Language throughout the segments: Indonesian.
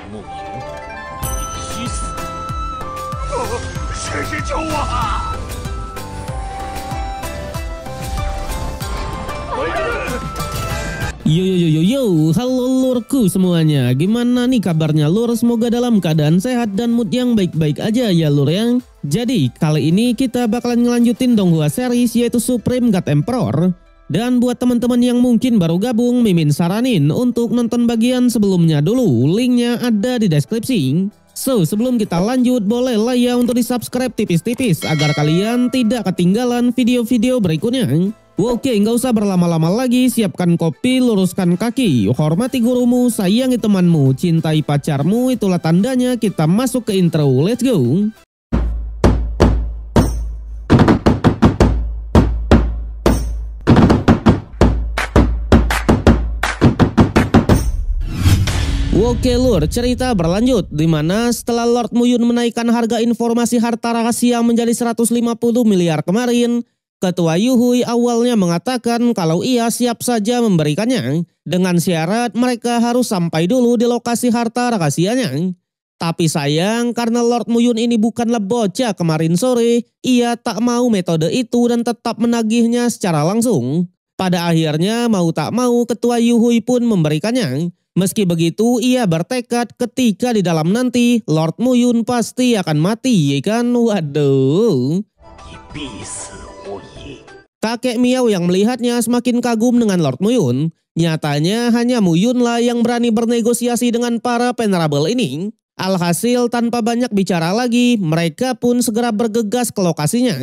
暮云必须死！谁救我啊！ Yo, halo lurku semuanya. Gimana nih kabarnya lur? Semoga dalam keadaan sehat dan mood yang baik-baik aja ya lur ya. Jadi kali ini kita bakalan ngelanjutin Donghua series yaitu Supreme God Emperor. Dan buat teman-teman yang mungkin baru gabung, Mimin saranin untuk nonton bagian sebelumnya dulu. Linknya ada di deskripsi. So, sebelum kita lanjut, boleh lah ya untuk di subscribe tipis-tipis agar kalian tidak ketinggalan video-video berikutnya. Oke, nggak usah berlama-lama lagi, siapkan kopi, luruskan kaki, hormati gurumu, sayangi temanmu, cintai pacarmu, itulah tandanya kita masuk ke intro, let's go! Oke lur, cerita berlanjut dimana setelah Lord Muyun menaikkan harga informasi harta rahasia menjadi 150 miliar kemarin, Ketua Yuhui awalnya mengatakan kalau ia siap saja memberikannya dengan syarat mereka harus sampai dulu di lokasi harta rahasianya. Tapi sayang karena Lord Muyun ini bukanlah bocah kemarin sore, ia tak mau metode itu dan tetap menagihnya secara langsung. Pada akhirnya mau tak mau Ketua Yuhui pun memberikannya. Meski begitu ia bertekad ketika di dalam nanti Lord Muyun pasti akan mati, ya kan? Waduh. Kakek Miao yang melihatnya semakin kagum dengan Lord Muyun. Nyatanya hanya Muyun lah yang berani bernegosiasi dengan para penerabel ini. Alhasil tanpa banyak bicara lagi, mereka pun segera bergegas ke lokasinya.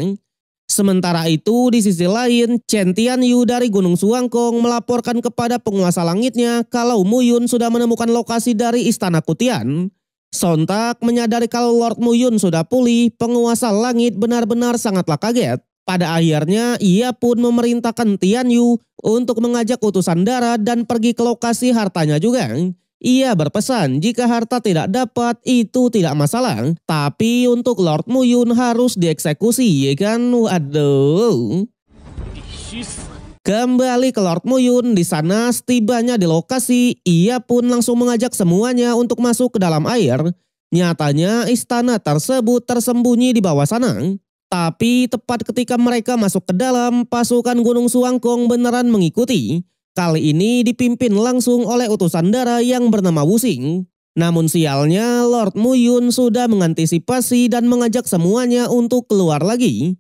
Sementara itu di sisi lain, Chen Tianyu dari Gunung Suangkong melaporkan kepada penguasa langitnya kalau Muyun sudah menemukan lokasi dari Istana Kutian. Sontak menyadari kalau Lord Muyun sudah pulih, penguasa langit benar-benar sangatlah kaget. Pada akhirnya ia pun memerintahkan Tianyu untuk mengajak utusan darat dan pergi ke lokasi hartanya juga. Ia berpesan jika harta tidak dapat itu tidak masalah, tapi untuk Lord Muyun harus dieksekusi, ya kan? Waduh. Kembali ke Lord Muyun, di sana setibanya di lokasi, ia pun langsung mengajak semuanya untuk masuk ke dalam air. Nyatanya istana tersebut tersembunyi di bawah sana. Tapi tepat ketika mereka masuk ke dalam, pasukan Gunung Suangkong beneran mengikuti. Kali ini dipimpin langsung oleh utusan dara yang bernama Wusing. Namun sialnya Lord Muyun sudah mengantisipasi dan mengajak semuanya untuk keluar lagi.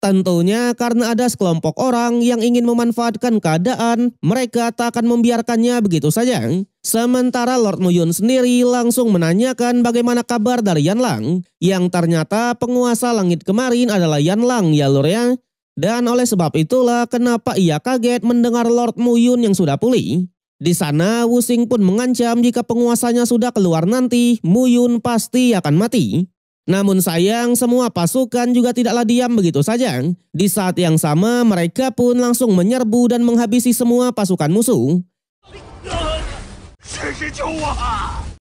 Tentunya karena ada sekelompok orang yang ingin memanfaatkan keadaan, mereka tak akan membiarkannya begitu saja. Sementara Lord Muyun sendiri langsung menanyakan bagaimana kabar dari Yanlang, yang ternyata penguasa langit kemarin adalah Yanlang ya lur ya. Dan oleh sebab itulah kenapa ia kaget mendengar Lord Muyun yang sudah pulih. Di sana Wusing pun mengancam jika penguasanya sudah keluar nanti, Muyun pasti akan mati. Namun sayang semua pasukan juga tidaklah diam begitu saja. Di saat yang sama mereka pun langsung menyerbu dan menghabisi semua pasukan musuh.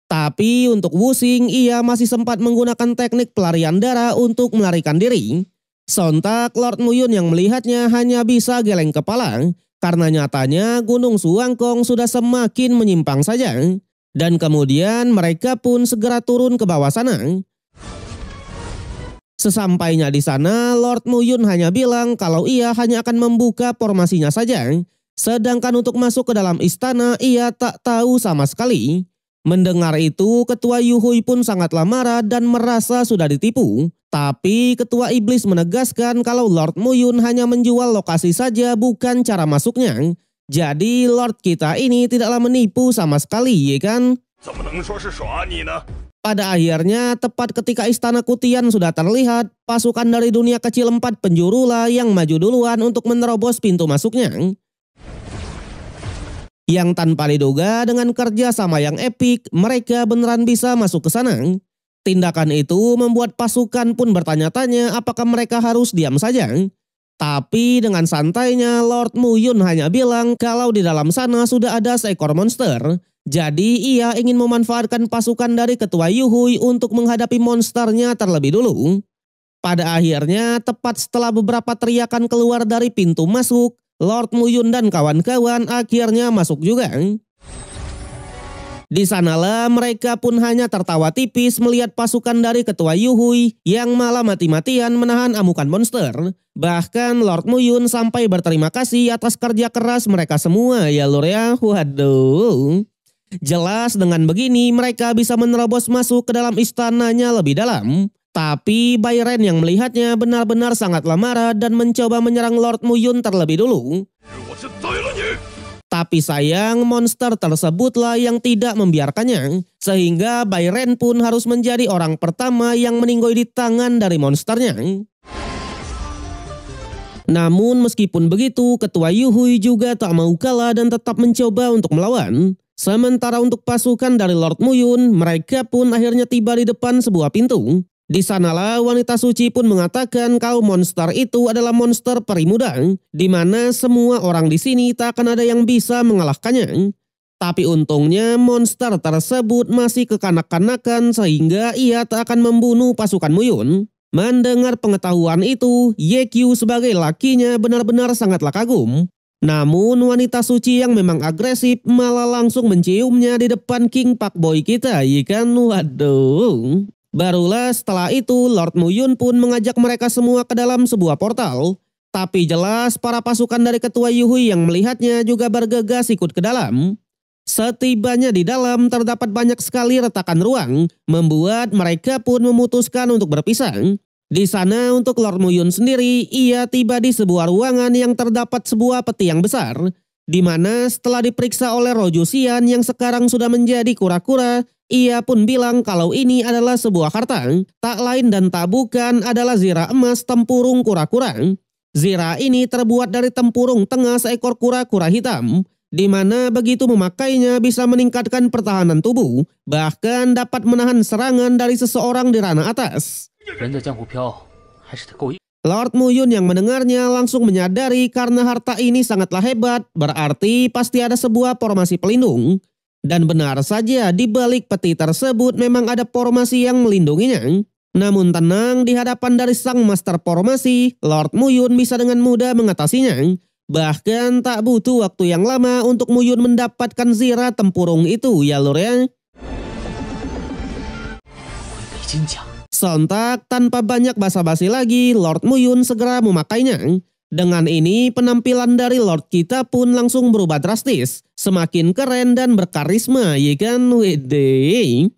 Tapi untuk Wusing ia masih sempat menggunakan teknik pelarian darah untuk melarikan diri. Sontak Lord Muyun yang melihatnya hanya bisa geleng kepala. Karena nyatanya Gunung Suangkong sudah semakin menyimpang saja. Dan kemudian mereka pun segera turun ke bawah sana. Sesampainya di sana, Lord Muyun hanya bilang kalau ia hanya akan membuka formasinya saja. Sedangkan untuk masuk ke dalam istana, ia tak tahu sama sekali. Mendengar itu, Ketua Yuhui pun sangatlah marah dan merasa sudah ditipu. Tapi Ketua Iblis menegaskan kalau Lord Muyun hanya menjual lokasi saja bukan cara masuknya. Jadi Lord kita ini tidaklah menipu sama sekali, ya kan? Pada akhirnya tepat ketika Istana Kutian sudah terlihat, pasukan dari dunia kecil 4 penjuru lah yang maju duluan untuk menerobos pintu masuknya. Yang tanpa diduga dengan kerja sama yang epik, mereka beneran bisa masuk ke sana. Tindakan itu membuat pasukan pun bertanya-tanya apakah mereka harus diam saja. Tapi dengan santainya Lord Muyun hanya bilang kalau di dalam sana sudah ada seekor monster. Jadi ia ingin memanfaatkan pasukan dari Ketua Yuhui untuk menghadapi monsternya terlebih dulu. Pada akhirnya tepat setelah beberapa teriakan keluar dari pintu masuk, Lord Muyun dan kawan-kawan akhirnya masuk juga. Di sanalah mereka pun hanya tertawa tipis melihat pasukan dari ketua Yuhui yang malah mati-matian menahan amukan monster. Bahkan Lord Muyun sampai berterima kasih atas kerja keras mereka semua ya lur ya. Waduh. Jelas dengan begini mereka bisa menerobos masuk ke dalam istananya lebih dalam. Tapi Bayren yang melihatnya benar-benar sangatlah marah dan mencoba menyerang Lord Muyun terlebih dulu. Tapi sayang monster tersebutlah yang tidak membiarkannya. Sehingga Bayren pun harus menjadi orang pertama yang meninggoy di tangan dari monsternya. Namun meskipun begitu, ketua Yuhui juga tak mau kalah dan tetap mencoba untuk melawan. Sementara untuk pasukan dari Lord Muyun, mereka pun akhirnya tiba di depan sebuah pintu. Di sanalah wanita suci pun mengatakan kalau monster itu adalah monster peri muda, di mana semua orang di sini tak akan ada yang bisa mengalahkannya. Tapi untungnya monster tersebut masih kekanak-kanakan sehingga ia tak akan membunuh pasukan Muyun. Mendengar pengetahuan itu, Yekyu sebagai lakinya benar-benar sangatlah kagum. Namun wanita suci yang memang agresif malah langsung menciumnya di depan King Pak Boy kita, ikan waduh. Barulah setelah itu Lord Muyun pun mengajak mereka semua ke dalam sebuah portal. Tapi jelas para pasukan dari ketua Yuhui yang melihatnya juga bergegas ikut ke dalam. Setibanya di dalam terdapat banyak sekali retakan ruang, membuat mereka pun memutuskan untuk berpisah. Di sana untuk Lord Muyun sendiri, ia tiba di sebuah ruangan yang terdapat sebuah peti yang besar. Di mana setelah diperiksa oleh Rojusian yang sekarang sudah menjadi kura-kura, ia pun bilang kalau ini adalah sebuah harta, tak lain dan tak bukan adalah zira emas tempurung kura-kura. Zira ini terbuat dari tempurung tengah seekor kura-kura hitam, di mana begitu memakainya bisa meningkatkan pertahanan tubuh, bahkan dapat menahan serangan dari seseorang di ranah atas. Lord Muyun yang mendengarnya langsung menyadari karena harta ini sangatlah hebat, berarti pasti ada sebuah formasi pelindung. Dan benar saja di balik peti tersebut memang ada formasi yang melindunginya. Namun tenang, di hadapan dari sang master formasi, Lord Muyun bisa dengan mudah mengatasinya. Bahkan tak butuh waktu yang lama untuk Muyun mendapatkan zira tempurung itu ya lur ya. Sontak tanpa banyak basa-basi lagi, Lord Muyun segera memakainya. Dengan ini penampilan dari Lord kita pun langsung berubah drastis. Semakin keren dan berkarisma ya kan wede.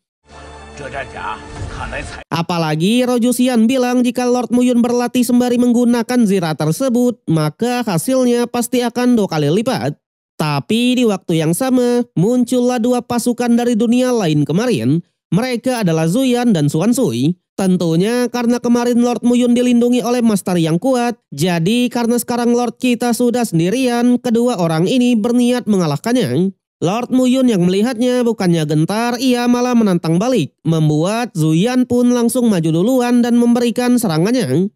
Apalagi Rojusian bilang jika Lord Muyun berlatih sembari menggunakan zira tersebut, maka hasilnya pasti akan 2 kali lipat. Tapi di waktu yang sama muncullah 2 pasukan dari dunia lain kemarin. Mereka adalah Zuyan dan Suansui. Tentunya karena kemarin Lord Muyun dilindungi oleh master yang kuat, jadi karena sekarang Lord kita sudah sendirian, kedua orang ini berniat mengalahkannya. Lord Muyun yang melihatnya bukannya gentar, ia malah menantang balik, membuat Zuyan pun langsung maju duluan dan memberikan serangannya.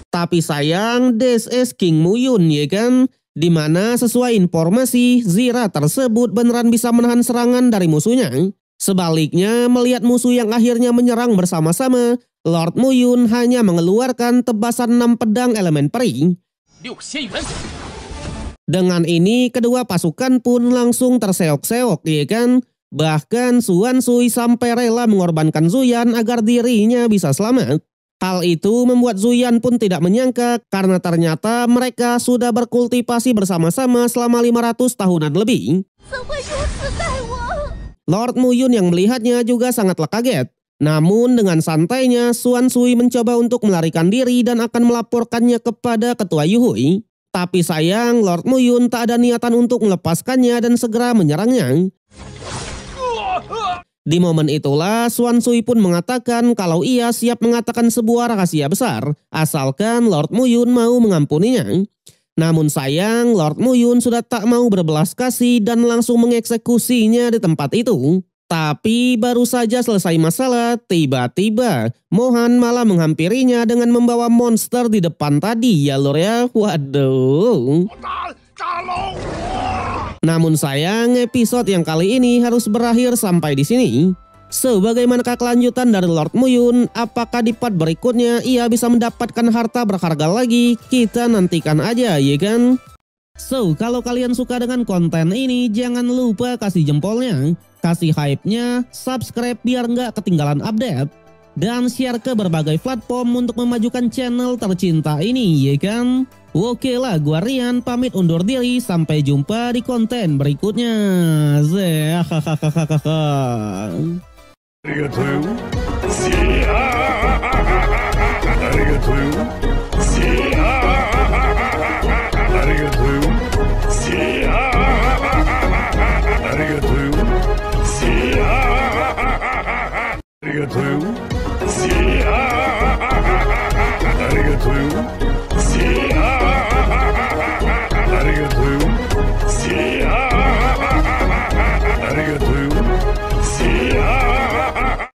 Tapi sayang, this is King Muyun ya kan? Dimana sesuai informasi, zira tersebut beneran bisa menahan serangan dari musuhnya. Sebaliknya, melihat musuh yang akhirnya menyerang bersama-sama, Lord Muyun hanya mengeluarkan tebasan 6 pedang elemen peri. Dengan ini, kedua pasukan pun langsung terseok-seok, ya kan? Bahkan Suansui sampai rela mengorbankan Zuyan agar dirinya bisa selamat. Hal itu membuat Zuyan pun tidak menyangka karena ternyata mereka sudah berkultivasi bersama-sama selama 500 tahunan lebih. Lord Muyun yang melihatnya juga sangatlah kaget. Namun dengan santainya Suansui mencoba untuk melarikan diri dan akan melaporkannya kepada ketua Yuhui. Tapi sayang Lord Muyun tak ada niatan untuk melepaskannya dan segera menyerangnya. Di momen itulah Suansui pun mengatakan kalau ia siap mengatakan sebuah rahasia besar asalkan Lord Muyun mau mengampuninya. Namun sayang Lord Muyun sudah tak mau berbelas kasih dan langsung mengeksekusinya di tempat itu. Tapi baru saja selesai masalah, tiba-tiba Mohan malah menghampirinya dengan membawa monster di depan tadi ya lor ya. Waduh. Namun sayang episode yang kali ini harus berakhir sampai di sini. So, bagaimanakah kelanjutan dari Lord Muyun? Apakah di part berikutnya ia bisa mendapatkan harta berharga lagi? Kita nantikan aja ya kan? So, kalau kalian suka dengan konten ini, jangan lupa kasih jempolnya, kasih hype-nya, subscribe biar nggak ketinggalan update, dan share ke berbagai platform untuk memajukan channel tercinta ini, ya kan? Oke lah, gua Rian pamit undur diri, sampai jumpa di konten berikutnya. Arigatou. arigatou.